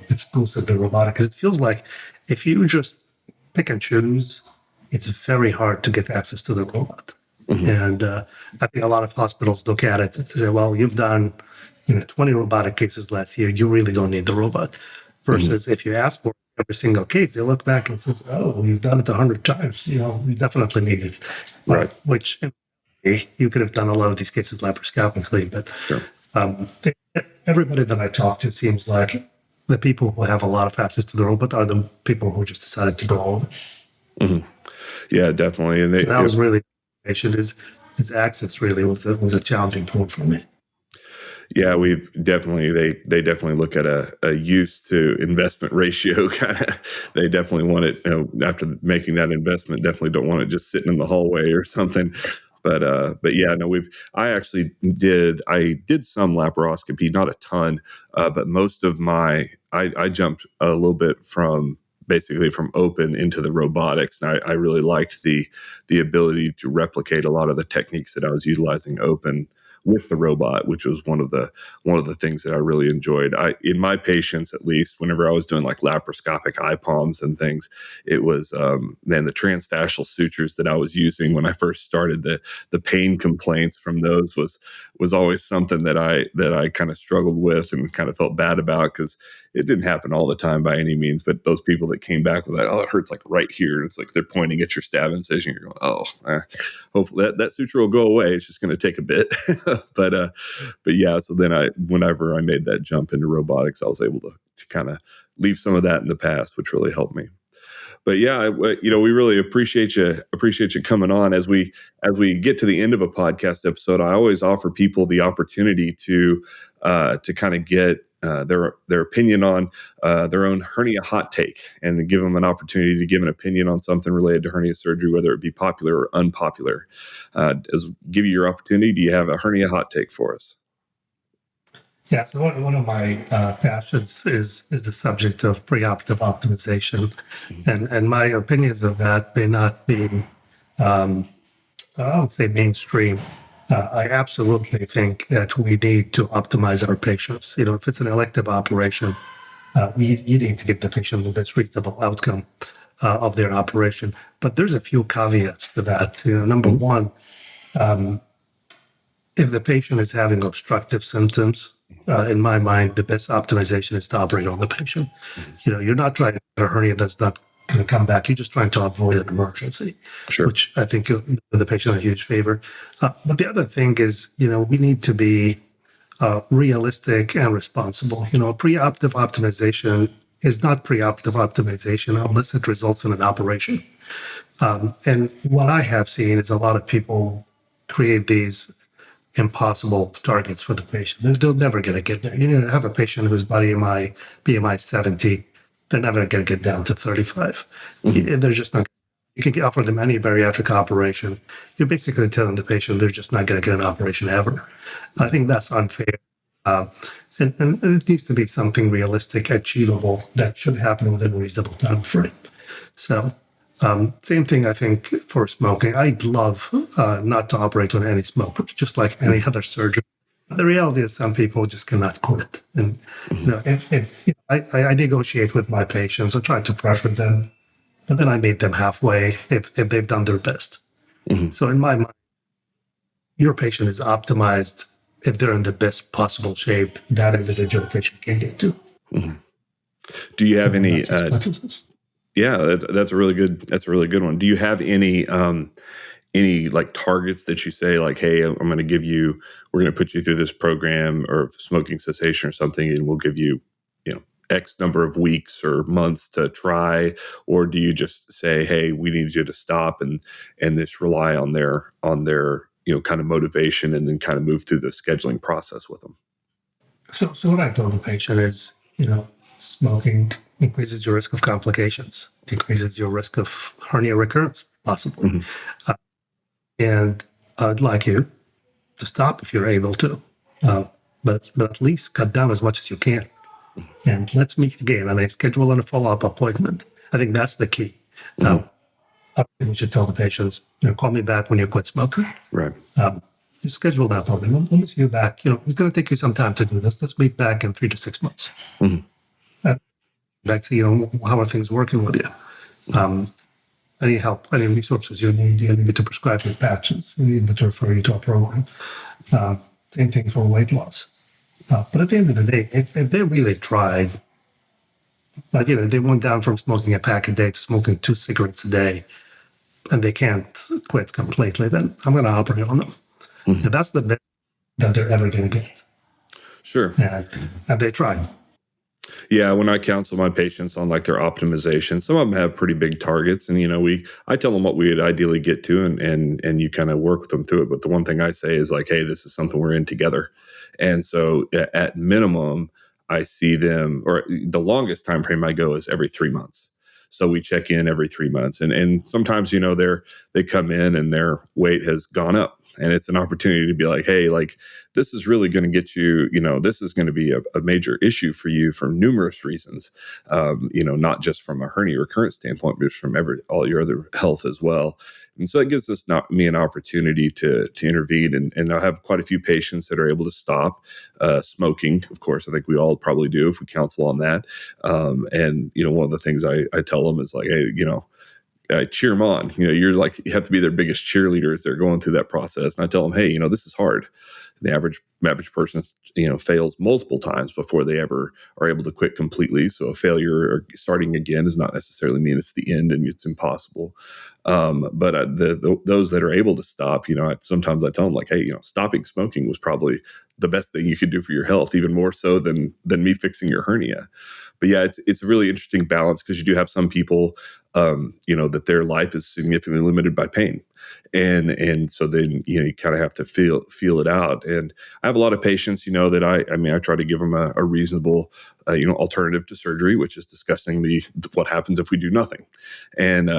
exclusive to robotic is it feels like if you just pick and choose, it's very hard to get access to the robot. And I think a lot of hospitals look at it and say, well, you've done 20 robotic cases last year. You really don't need the robot. Versus if you ask for every single case, they look back and says, oh, you've done it 100 times. You definitely need it. Right. Which you could have done a lot of these cases laparoscopically. But Sure. Everybody that I talk to seems like the people who have a lot of access to the robot are the people who just decided to go over. Yeah, definitely. And that was really his access really was a challenging point for me. Yeah, they definitely look at a use to investment ratio kind of. They definitely want it, after making that investment, definitely don't want it just sitting in the hallway or something. But yeah, no, I did some laparoscopy, not a ton, but most of I jumped a little bit basically from open into the robotics. And I really liked the ability to replicate a lot of the techniques that I was utilizing open with the robot, which was one of the things that I really enjoyed. In my patients, at least, whenever I was doing like laparoscopic IPOMs and things, it was the transfascial sutures that I was using when I first started. The pain complaints from those was always something that I kind of struggled with and kind of felt bad about, because it didn't happen all the time by any means. But those people that came back with that, oh, it hurts like right here. And it's like they're pointing at your stab incision. You're going, hopefully that suture will go away. It's just going to take a bit. but yeah, so then whenever I made that jump into robotics, I was able to kind of leave some of that in the past, which really helped me. But yeah, we really appreciate you coming on. As we get to the end of a podcast episode, I always offer people the opportunity to kind of get their opinion on their own hernia hot take, and give them an opportunity to give an opinion on something related to hernia surgery, whether it be popular or unpopular. Give you your opportunity. Do you have a hernia hot take for us? Yeah, so one of my passions is the subject of preoperative optimization, and my opinions of that may not be, I would say, mainstream. I absolutely think that we need to optimize our patients. If it's an elective operation, you need to give the patient the best reasonable outcome of their operation. But there's a few caveats to that. Number one, if the patient is having obstructive symptoms, in my mind, the best optimization is to operate on the patient. You're not trying to get a hernia that's not going to come back. You're just trying to avoid an emergency, Sure. Which I think the patient a huge favor. But the other thing is, we need to be realistic and responsible. Preoperative optimization is not preoperative optimization unless it results in an operation. And what I have seen is a lot of people create these impossible targets for the patient. They're never going to get there. Have a patient whose BMI 70, they're never going to get down to 35. They're just not. you can offer them any bariatric operation. You're basically telling the patient they're just not going to get an operation ever. I think that's unfair. Uh, and it needs to be something realistic, achievable, that should happen within a reasonable time frame. So, same thing, I think, for smoking. I'd love not to operate on any smokers, just like any other surgery. The reality is some people just cannot quit. And, if I negotiate with my patients, I try to pressure them, but then I meet them halfway if they've done their best. So in my mind, your patient is optimized if they're in the best possible shape that individual patient can get to. Do you have any? Yeah, that's a really good one. Do you have any like targets that you say like, hey, we're going to put you through this program or smoking cessation or something, and we'll give you, X number of weeks or months to try? Or do you just say, hey, we need you to stop and just rely on their kind of motivation and then kind of move through the scheduling process with them? So what I told the patient is, smoking increases your risk of complications, decreases your risk of hernia recurrence, possibly. And I'd like you to stop if you're able to, but at least cut down as much as you can. And let's meet again and I schedule a follow-up appointment. I think that's the key. We should tell the patients, call me back when you quit smoking. Right. You schedule that appointment. Let me see you back. It's going to take you some time to do this. Let's meet back in 3 to 6 months. Back to, how are things working with you? Any help, any resources you need me to prescribe with patches, you need me to refer you to a program. Same thing for weight loss. But at the end of the day, if they really tried, but they went down from smoking a pack a day to smoking 2 cigarettes a day, and they can't quit completely, then I'm going to operate on them. And that's the best that they're ever going to get. Sure. And they tried. Yeah, when I counsel my patients on like their optimization, some of them have pretty big targets, and I tell them what we'd ideally get to, and you kind of work with them through it. But the one thing I say is like, hey, this is something we're in together, and so at minimum, I see them, or the longest time frame I go is every 3 months. So we check in every 3 months, and sometimes they come in and their weight has gone up. And it's an opportunity to be like, hey, like this is really going to get you, this is going to be a major issue for you for numerous reasons, not just from a hernia recurrence standpoint, but from all your other health as well. And so it gives me an opportunity to intervene. And I have quite a few patients that are able to stop smoking. Of course, I think we all probably do if we counsel on that. And one of the things I tell them is like, hey, cheer them on. You have to be their biggest cheerleader as they're going through that process. And I tell them, hey, this is hard. The average person, fails multiple times before they ever are able to quit completely. So a failure or starting again does not necessarily mean it's the end and it's impossible. But those that are able to stop, sometimes I tell them like, hey, stopping smoking was probably the best thing you could do for your health, even more so than me fixing your hernia. But yeah, it's a really interesting balance because you do have some people, that their life is significantly limited by pain. And so then, you kind of have to feel it out. And I have a lot of patients, that I try to give them a reasonable, alternative to surgery, which is discussing what happens if we do nothing. And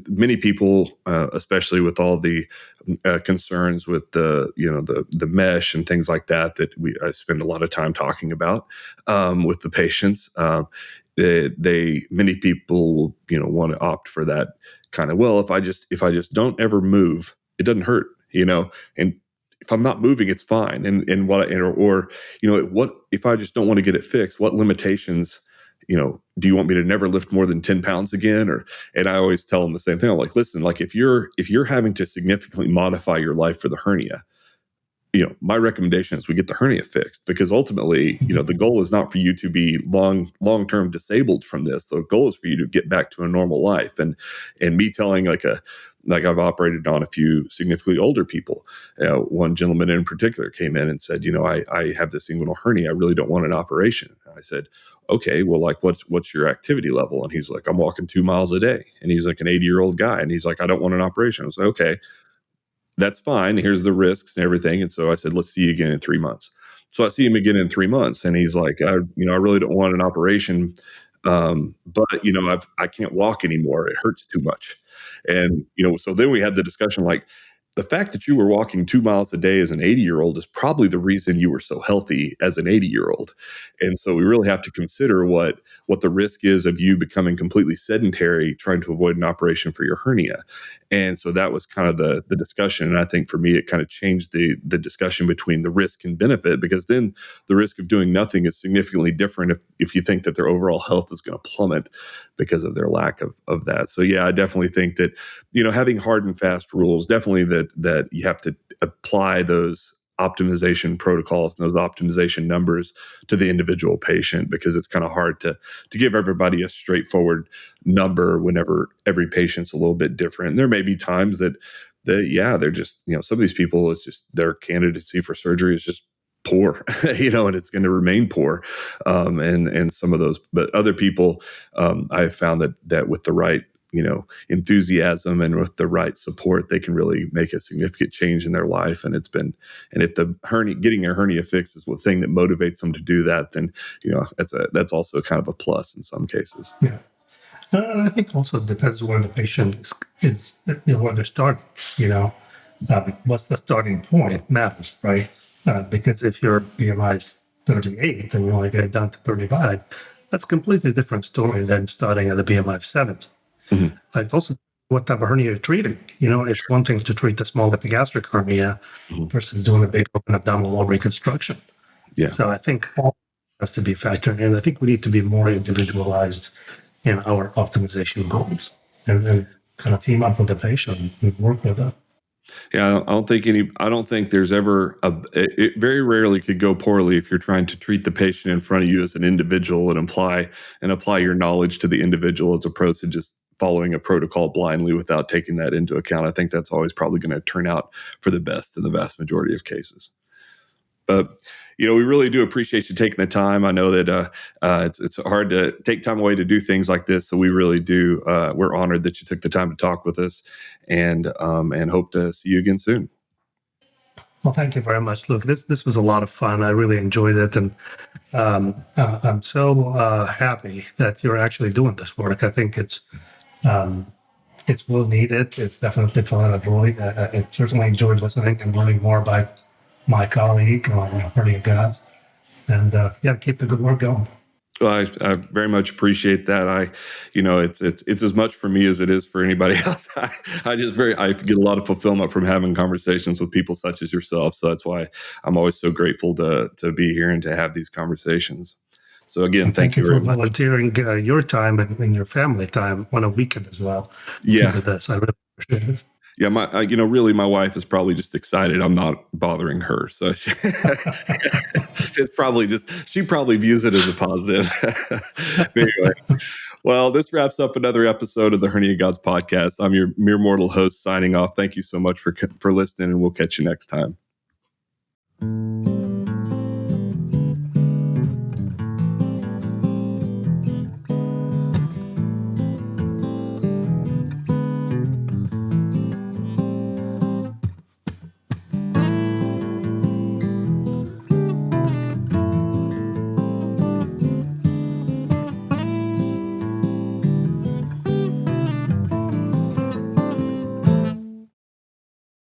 many people, especially with all the concerns with the mesh and things like that I spend a lot of time talking about with the patients. Many people want to opt for that kind of, well, if I just don't ever move, it doesn't hurt, and if I'm not moving, it's fine. And what if I just don't want to get it fixed, what limitations, do you want me to never lift more than 10 pounds again? And I always tell them the same thing. I'm like, listen, like if you're having to significantly modify your life for the hernia, my recommendation is we get the hernia fixed, because ultimately, the goal is not for you to be long-term disabled from this. The goal is for you to get back to a normal life. And me telling like I've operated on a few significantly older people. One gentleman in particular came in and said, I have this inguinal hernia. I really don't want an operation. And I said, okay, well, like what's your activity level? And he's like, I'm walking 2 miles a day. And he's like an 80-year-old guy. And he's like, I don't want an operation. I was like, okay, that's fine. Here's the risks and everything. And so I said, let's see you again in 3 months. So I see him again in 3 months, and he's like, I really don't want an operation. But I can't walk anymore. It hurts too much. And so then we had the discussion, like, the fact that you were walking 2 miles a day as an 80-year-old is probably the reason you were so healthy as an 80-year-old. And so we really have to consider what the risk is of you becoming completely sedentary, trying to avoid an operation for your hernia. And so that was kind of the discussion. And I think for me, it kind of changed the discussion between the risk and benefit, because then the risk of doing nothing is significantly different if you think that their overall health is going to plummet because of their lack of that. So yeah, I definitely think that, having hard and fast rules, definitely that you have to apply those optimization protocols and those optimization numbers to the individual patient, because it's kind of hard to give everybody a straightforward number whenever every patient's a little bit different. And there may be times that they're just, some of these people, it's just their candidacy for surgery is just poor, and it's going to remain poor. And some of those, but other people, I've found that with the right, enthusiasm and with the right support, they can really make a significant change in their life. And if getting a hernia fixed is the thing that motivates them to do that, then, that's also kind of a plus in some cases. Yeah. And I think also it depends where the patient is where they're starting, what's the starting point matters, right? Because if your BMI is 38 and you want to get it down to 35, that's a completely different story than starting at a BMI of 70. Mm-hmm. It's also what type of hernia you're treating. It's one thing to treat a small epigastric hernia versus doing a big open abdominal wall reconstruction. Yeah. So I think all has to be factored in. I think we need to be more individualized in our optimization goals and kind of team up with the patient and work with them. Yeah, I don't think there's ever it very rarely could go poorly if you're trying to treat the patient in front of you as an individual and apply your knowledge to the individual, as opposed to just following a protocol blindly without taking that into account. I think that's always probably going to turn out for the best in the vast majority of cases. But, we really do appreciate you taking the time. I know that it's hard to take time away to do things like this. So we really do. We're honored that you took the time to talk with us, and hope to see you again soon. Well, thank you very much, Luke. This was a lot of fun. I really enjoyed it. And I'm so happy that you're actually doing this work. I think it's well needed. It's definitely filling a void. I certainly enjoyed listening and learning more about my colleague on Hernia Gods. And keep the good work going. Well, I very much appreciate that. It's as much for me as it is for anybody else. I get a lot of fulfillment from having conversations with people such as yourself. So that's why I'm always so grateful to be here and to have these conversations. So again, thank you for very much. Volunteering your time and your family time on a weekend as well. Yeah, to this. I really appreciate it. Yeah, really, my wife is probably just excited I'm not bothering her. So it's probably she probably views it as a positive. Anyway, well, this wraps up another episode of the Hernia Gods Podcast. I'm your mere mortal host signing off. Thank you so much for listening, and we'll catch you next time.